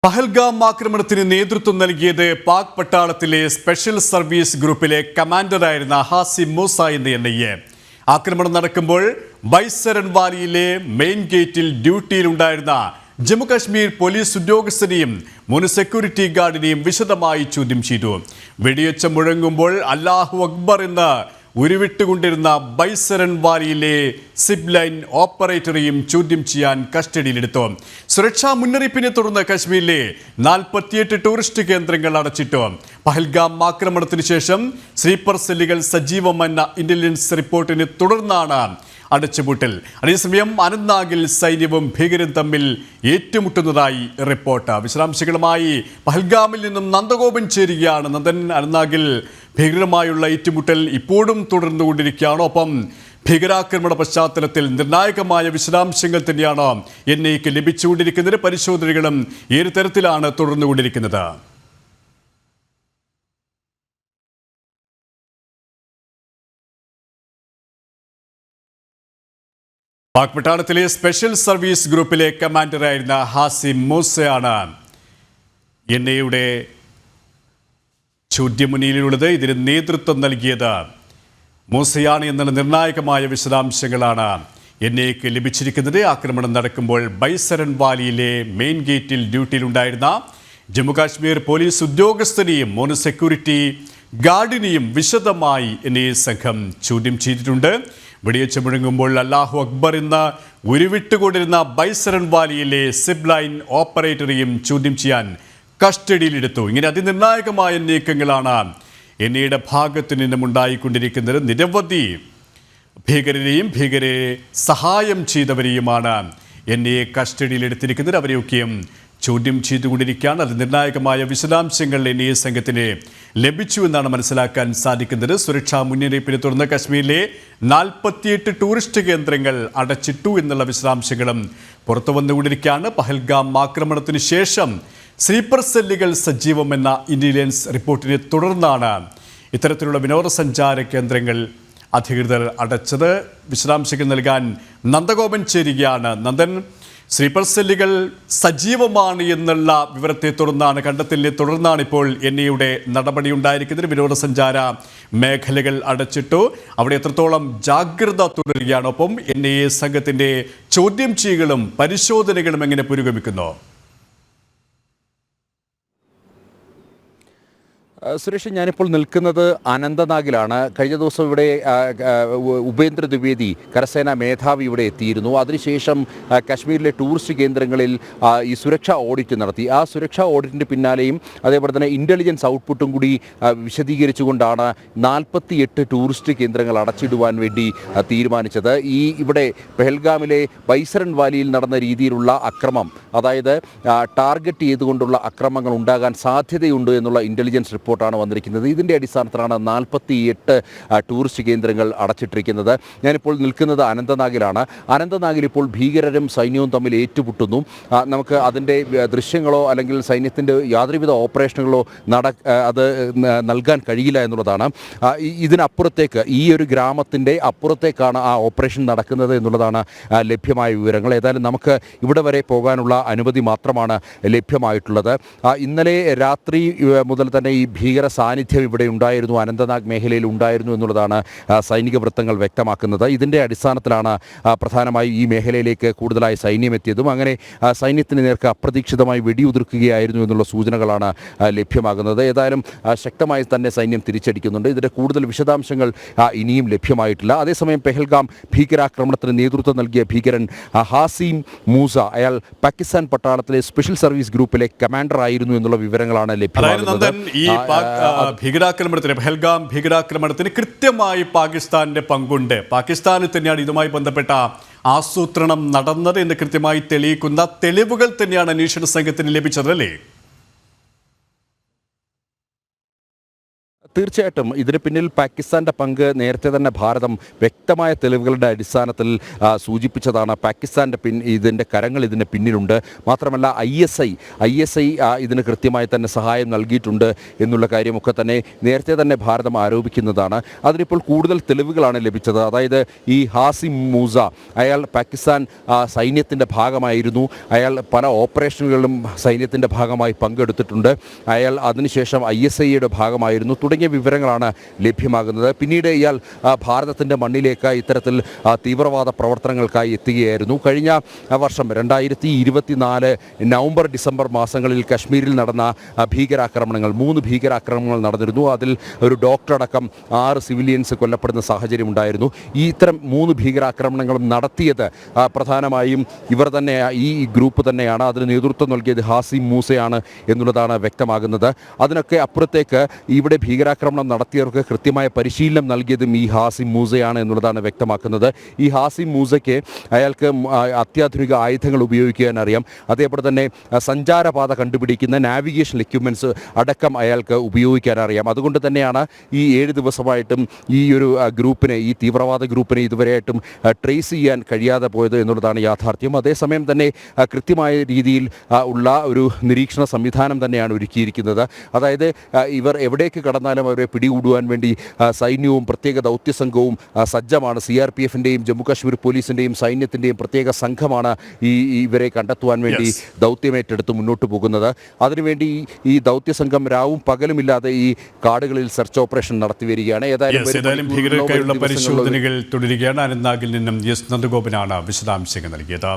പഹൽഗാം ആക്രമണത്തിന് നേതൃത്വം നൽകിയത് പാക് പട്ടാളത്തിലെ സ്പെഷ്യൽ സർവീസ് ഗ്രൂപ്പിലെ കമാൻഡറായിരുന്ന ഹാസിം മൂസ എന്ന എൻഐഎ. ആക്രമണം നടക്കുമ്പോൾ ബൈസരൻ വാലിയിലെ മെയിൻ ഗേറ്റിൽ ഡ്യൂട്ടിയിലുണ്ടായിരുന്ന ജമ്മുകാശ്മീർ പോലീസ് ഉദ്യോഗസ്ഥനെയും മുൻ സെക്യൂരിറ്റി ഗാർഡിനെയും വിശദമായി ചോദ്യം ചെയ്തു. വെടിയൊച്ച മുഴങ്ങുമ്പോൾ അല്ലാഹു അക്ബർ എന്ന് ഉരുവിട്ടുകൊണ്ടിരുന്ന ബൈസരൻ വാലിയിലെ സിബ് ലൈൻ ഓപ്പറേറ്ററെയും ചോദ്യം ചെയ്യാൻ കസ്റ്റഡിയിലെടുത്തു. സുരക്ഷാ മുന്നറിയിപ്പിനെ തുടർന്ന് കശ്മീരിലെ 48 ടൂറിസ്റ്റ് കേന്ദ്രങ്ങൾ അടച്ചിട്ടു. പഹൽഗാം ആക്രമണത്തിന് ശേഷം സ്ലീപ്പർ സെല്ലുകൾ സജീവമെന്ന ഇന്റലിജൻസ് റിപ്പോർട്ടിനെ തുടർന്നാണ് അടച്ചുപൂട്ടൽ. അതേസമയം അനന്ത്നാഗിൽ സൈന്യവും ഭീകരരും തമ്മിൽ ഏറ്റുമുട്ടുന്നതായി റിപ്പോർട്ട്. വിശദാംശങ്ങളുമായി പഹൽഗാമിൽ നിന്നും നന്ദഗോപൻ ചേരുകയാണ്. നന്ദൻ, അനന്ത്നാഗിൽ ഭീകരമായുള്ള ഏറ്റുമുട്ടൽ ഇപ്പോഴും തുടർന്നുകൊണ്ടിരിക്കുകയാണ്. ഒപ്പം ഭീകരാക്രമണ പശ്ചാത്തലത്തിൽ നിർണായകമായ വിശദാംശങ്ങൾ തന്നെയാണ് എൻഐക്ക് ലഭിച്ചുകൊണ്ടിരിക്കുന്നത്. പരിശോധനകളും ഏത് തരത്തിലാണ് തുടർന്നുകൊണ്ടിരിക്കുന്നത്? പാക് പട്ടാളത്തിലെ സ്പെഷ്യൽ സർവീസ് ഗ്രൂപ്പിലെ കമാൻഡറായിരുന്ന ഹാസിം മൂസയാണ് എൻഐയുടെ ചോദ്യമുന്നിലുള്ളത്. ഇതിന് നേതൃത്വം നൽകിയത് മൂസയാണ് എന്നുള്ള നിർണായകമായ വിശദാംശങ്ങളാണ് എൻഐക്ക് ലഭിച്ചിരിക്കുന്നത്. ആക്രമണം നടക്കുമ്പോൾ ബൈസരൻ വാലിയിലെ മെയിൻ ഗേറ്റിൽ ഡ്യൂട്ടിയിലുണ്ടായിരുന്ന ജമ്മുകാശ്മീർ പോലീസ് ഉദ്യോഗസ്ഥനെയും മുൻ സെക്യൂരിറ്റി ഗാർഡിനെയും വിശദമായി എൻഐ സംഘം ചോദ്യം ചെയ്തിട്ടുണ്ട്. വെടിവെച്ച് മുഴങ്ങുമ്പോൾ അല്ലാഹു അക്ബർ എന്ന് ഉരുവിട്ടുകൊണ്ടിരുന്ന ബൈസരൻ വാലിയിലെ സിബ് ലൈൻ ഓപ്പറേറ്ററെയും ചോദ്യം ചെയ്യാൻ കസ്റ്റഡിയിലെടുത്തു. ഇങ്ങനെ അതിനിർണായകമായ നീക്കങ്ങളാണ് എൻഐയുടെ ഭാഗത്തു നിന്നും ഉണ്ടായിക്കൊണ്ടിരിക്കുന്നത്. നിരവധി ഭീകരരെയും ഭീകരരെ സഹായം ചെയ്തവരെയുമാണ് എൻഐയെ കസ്റ്റഡിയിലെടുത്തിരിക്കുന്നത്. അവരെയൊക്കെയും ചോദ്യം ചെയ്തുകൊണ്ടിരിക്കുകയാണ്. അത് നിർണായകമായ വിശദാംശങ്ങൾ എൻഐ സംഘത്തിന് ലഭിച്ചു എന്നാണ് മനസ്സിലാക്കാൻ സാധിക്കുന്നത്. സുരക്ഷാ മുന്നറിയിപ്പിനെ തുടർന്ന് കശ്മീരിലെ 48 ടൂറിസ്റ്റ് കേന്ദ്രങ്ങൾ അടച്ചിട്ടു എന്നുള്ള വിശദാംശങ്ങളും പുറത്തു വന്നുകൊണ്ടിരിക്കുകയാണ്. പഹൽഗാം ആക്രമണത്തിന് ശേഷം സ്ലീപ്പർ സെല്ലുകൾ സജീവമെന്ന ഇന്റലിജൻസ് റിപ്പോർട്ടിനെ തുടർന്നാണ് ഇത്തരത്തിലുള്ള വിനോദസഞ്ചാര കേന്ദ്രങ്ങൾ അധികൃതർ അടച്ചത്. വിശദാംശങ്ങൾ നൽകാൻ നന്ദഗോപൻ ചേരുകയാണ്. നന്ദൻ, സ്ലീപ്പർ സെല്ലുകൾ സജീവമാണ് എന്നുള്ള വിവരത്തെ തുടർന്നാണ്, കണ്ടെത്തലിനെ തുടർന്നാണ് ഇപ്പോൾ എൻഐയുടെ നടപടി ഉണ്ടായിരിക്കുന്നത്. വിനോദസഞ്ചാര മേഖലകൾ അടച്ചിട്ടു. അവിടെ എത്രത്തോളം ജാഗ്രത തുടരുകയാണ്? ഒപ്പം എൻഐ സംഘത്തിൻ്റെ ചോദ്യം ചെയ്യലും പരിശോധനകളും എങ്ങനെ പുരോഗമിക്കുന്നു? സുരേഷ്, ഞാനിപ്പോൾ നിൽക്കുന്നത് അനന്തനാഗിലാണ്. കഴിഞ്ഞ ദിവസം ഇവിടെ ഉപേന്ദ്ര ദ്വിവേദി കരസേനാ മേധാവി ഇവിടെ എത്തിയിരുന്നു. അതിനുശേഷം കാശ്മീരിലെ ടൂറിസ്റ്റ് കേന്ദ്രങ്ങളിൽ ഈ സുരക്ഷാ ഓഡിറ്റ് നടത്തി. ആ സുരക്ഷാ ഓഡിറ്റിൻ്റെ പിന്നാലെയും അതേപോലെ തന്നെ ഇൻ്റലിജൻസ് ഔട്ട്പുട്ടും കൂടി വിശദീകരിച്ചുകൊണ്ടാണ് 48 ടൂറിസ്റ്റ് കേന്ദ്രങ്ങൾ അടച്ചിടുവാൻ വേണ്ടി തീരുമാനിച്ചത്. ഇവിടെ പെഹൽഗാമിലെ ബൈസരൻ വാലിയിൽ നടന്ന രീതിയിലുള്ള അക്രമം, അതായത് ടാർഗറ്റ് ചെയ്തുകൊണ്ടുള്ള അക്രമങ്ങൾ ഉണ്ടാകാൻ സാധ്യതയുണ്ട് എന്നുള്ള ഇൻ്റലിജൻസ് റിപ്പോർട്ടാണ് വന്നിരിക്കുന്നത്. ഇതിൻ്റെ അടിസ്ഥാനത്തിലാണ് 48 ടൂറിസ്റ്റ് കേന്ദ്രങ്ങൾ അടച്ചിട്ടിരിക്കുന്നത്. ഞാനിപ്പോൾ നിൽക്കുന്നത് അനന്തനാഗിലാണ്. അനന്തനാഗിൽ ഇപ്പോൾ ഭീകരരും സൈന്യവും തമ്മിൽ ഏറ്റുമുട്ടുന്നു. നമുക്ക് അതിൻ്റെ ദൃശ്യങ്ങളോ അല്ലെങ്കിൽ സൈന്യത്തിൻ്റെ യാതൊരുവിധ ഓപ്പറേഷനുകളോ അത് നൽകാൻ കഴിയില്ല എന്നുള്ളതാണ്. ഇതിനപ്പുറത്തേക്ക്, ഈ ഒരു ഗ്രാമത്തിൻ്റെ അപ്പുറത്തേക്കാണ് ആ ഓപ്പറേഷൻ നടക്കുന്നത് എന്നുള്ളതാണ് ലഭ്യമായ വിവരങ്ങൾ. ഏതായാലും നമുക്ക് ഇവിടെ വരെ പോകാനുള്ള അനുമതി മാത്രമാണ് ലഭ്യമായിട്ടുള്ളത്. ഇന്നലെ രാത്രി മുതൽ തന്നെ ഈ ഭീകര സാന്നിധ്യം ഇവിടെ ഉണ്ടായിരുന്നു, അനന്തനാഗ് മേഖലയിൽ ഉണ്ടായിരുന്നു എന്നുള്ളതാണ് സൈനിക വൃത്തങ്ങൾ വ്യക്തമാക്കുന്നത്. ഇതിൻ്റെ അടിസ്ഥാനത്തിലാണ് പ്രധാനമായും ഈ മേഖലയിലേക്ക് കൂടുതലായി സൈന്യം എത്തിയതും അങ്ങനെ സൈന്യത്തിന് നേർക്ക് അപ്രതീക്ഷിതമായി വെടിയുതിർക്കുകയായിരുന്നു എന്നുള്ള സൂചനകളാണ് ലഭ്യമാകുന്നത്. ഏതായാലും ശക്തമായി തന്നെ സൈന്യം തിരിച്ചടിക്കുന്നുണ്ട്. ഇതിൻ്റെ കൂടുതൽ വിശദാംശങ്ങൾ ഇനിയും ലഭ്യമായിട്ടില്ല. അതേസമയം പെഹൽഗാം ഭീകരാക്രമണത്തിന് നേതൃത്വം നൽകിയ ഭീകരൻ ഹാസിം മൂസ, അയാൾ പാകിസ്ഥാൻ പട്ടാളത്തിലെ സ്പെഷ്യൽ സർവീസ് ഗ്രൂപ്പിലെ കമാൻഡർ ആയിരുന്നു എന്നുള്ള വിവരങ്ങളാണ് ലഭ്യമാകുന്നത്. ഈ ഭീകരാക്രമണത്തിന്, പഹൽഗാം ഭീകരാക്രമണത്തിന് കൃത്യമായി പാകിസ്ഥാന്റെ പങ്കുണ്ട്. പാകിസ്ഥാനിൽ തന്നെയാണ് ഇതുമായി ബന്ധപ്പെട്ട ആസൂത്രണം നടന്നത് എന്ന് കൃത്യമായി തെളിയിക്കുന്ന തെളിവുകൾ തന്നെയാണ് അന്വേഷണ സംഘത്തിന് ലഭിച്ചത്, അല്ലേ? തീർച്ചയായിട്ടും ഇതിന് പിന്നിൽ പാകിസ്ഥാന്റെ പങ്ക് നേരത്തെ തന്നെ ഭാരതം വ്യക്തമായ തെളിവുകളുടെ അടിസ്ഥാനത്തിൽ സൂചിപ്പിച്ചതാണ്. പാകിസ്ഥാന്റെ ഇതിൻ്റെ കരങ്ങൾ ഇതിന് പിന്നിലുണ്ട്. മാത്രമല്ല ISI ഇതിന് കൃത്യമായി തന്നെ സഹായം നൽകിയിട്ടുണ്ട് എന്നുള്ള കാര്യമൊക്കെ തന്നെ നേരത്തെ തന്നെ ഭാരതം ആരോപിക്കുന്നതാണ്. അതിനിപ്പോൾ കൂടുതൽ തെളിവുകളാണ് ലഭിച്ചത്. അതായത് ഈ ഹാസിം മൂസ, അയാൾ പാകിസ്ഥാൻ സൈന്യത്തിൻ്റെ ഭാഗമായിരുന്നു. അയാൾ പല ഓപ്പറേഷനുകളിലും സൈന്യത്തിൻ്റെ ഭാഗമായി പങ്കെടുത്തിട്ടുണ്ട്. അയാൾ അതിനുശേഷം ISIയുടെ ഭാഗമായിരുന്നു തുടങ്ങിയ വിവരങ്ങളാണ് ലഭ്യമാകുന്നത്. പിന്നീട് ഇയാൾ ഭാരതത്തിൻ്റെ മണ്ണിലേക്ക് ഇത്തരത്തിൽ തീവ്രവാദ പ്രവർത്തനങ്ങൾക്കായി എത്തുകയായിരുന്നു. കഴിഞ്ഞ വർഷം 2024 നവംബർ ഡിസംബർ മാസങ്ങളിൽ കശ്മീരിൽ നടന്ന ഭീകരാക്രമണങ്ങൾ 3 ഭീകരാക്രമണങ്ങൾ നടന്നിരുന്നു. അതിൽ ഒരു ഡോക്ടറടക്കം 6 സിവിലിയൻസ് കൊല്ലപ്പെടുന്ന സാഹചര്യം ഉണ്ടായിരുന്നു. ഇത്തരം 3 ഭീകരാക്രമണങ്ങളും നടത്തിയത് പ്രധാനമായും ഇവർ തന്നെ, ഈ ഗ്രൂപ്പ് തന്നെയാണ്. അതിന് നേതൃത്വം നൽകിയത് ഹാസിം മൂസയാണ് എന്നുള്ളതാണ് വ്യക്തമാകുന്നത്. അതിനൊക്കെ അപ്പുറത്തേക്ക് ഇവിടെ ഭീകരാക്രമണം നടത്തിയവർക്ക് കൃത്യമായ പരിശീലനം നൽകിയതും ഈ ഹാസിം മൂസയാണ് എന്നുള്ളതാണ് വ്യക്തമാക്കുന്നത്. ഈ ഹാസിം മൂസയ്ക്ക് അയാൾക്ക് അത്യാധുനിക ആയുധങ്ങൾ ഉപയോഗിക്കാൻ അറിയാം. അതേപോലെ തന്നെ സഞ്ചാരപാത കണ്ടുപിടിക്കുന്ന നാവിഗേഷൻ എക്യുപ്മെൻറ്റ്സ് അടക്കം അയാൾക്ക് ഉപയോഗിക്കാൻ അറിയാം. അതുകൊണ്ട് തന്നെയാണ് ഈ 7 ദിവസമായിട്ടും ഈ ഒരു ഗ്രൂപ്പിനെ, ഈ തീവ്രവാദ ഗ്രൂപ്പിനെ ഇതുവരെയായിട്ടും ട്രേസ് ചെയ്യാൻ കഴിയാതെ പോയത് എന്നുള്ളതാണ് യാഥാർത്ഥ്യം. അതേസമയം തന്നെ കൃത്യമായ രീതിയിൽ ഉള്ള ഒരു നിരീക്ഷണ സംവിധാനം തന്നെയാണ് ഒരുക്കിയിരിക്കുന്നത്. അതായത് ഇവർ എവിടേക്ക് കടന്നാലും അവരെ പിടികൂടുവാൻ വേണ്ടി സൈന്യവും പ്രത്യേക ദൗത്യ സംഘവും സജ്ജമാണ്. CRPFൻ്റെയും ജമ്മു കാശ്മീർ പോലീസിൻ്റെയും സൈന്യത്തിൻ്റെയും പ്രത്യേക സംഘമാണ് ഇവരെ കണ്ടെത്തുവാൻ വേണ്ടി ദൗത്യമേറ്റെടുത്ത് മുന്നോട്ട് പോകുന്നത്. അതിനുവേണ്ടി ഈ ദൗത്യ സംഘം രാവും പകലുമില്ലാതെ ഈ കാടുകളിൽ സെർച്ച് ഓപ്പറേഷൻ നടത്തി വരികയാണ്. ഏതായാലും ഭീകരർക്കായുള്ള പരിശോധനകൾ തുടരുകയാണ്. അനന്ത്നാഗിൽ നിന്നും നന്ദഗോപനാണ് വിശദാംശങ്ങൾ നൽകിയത്.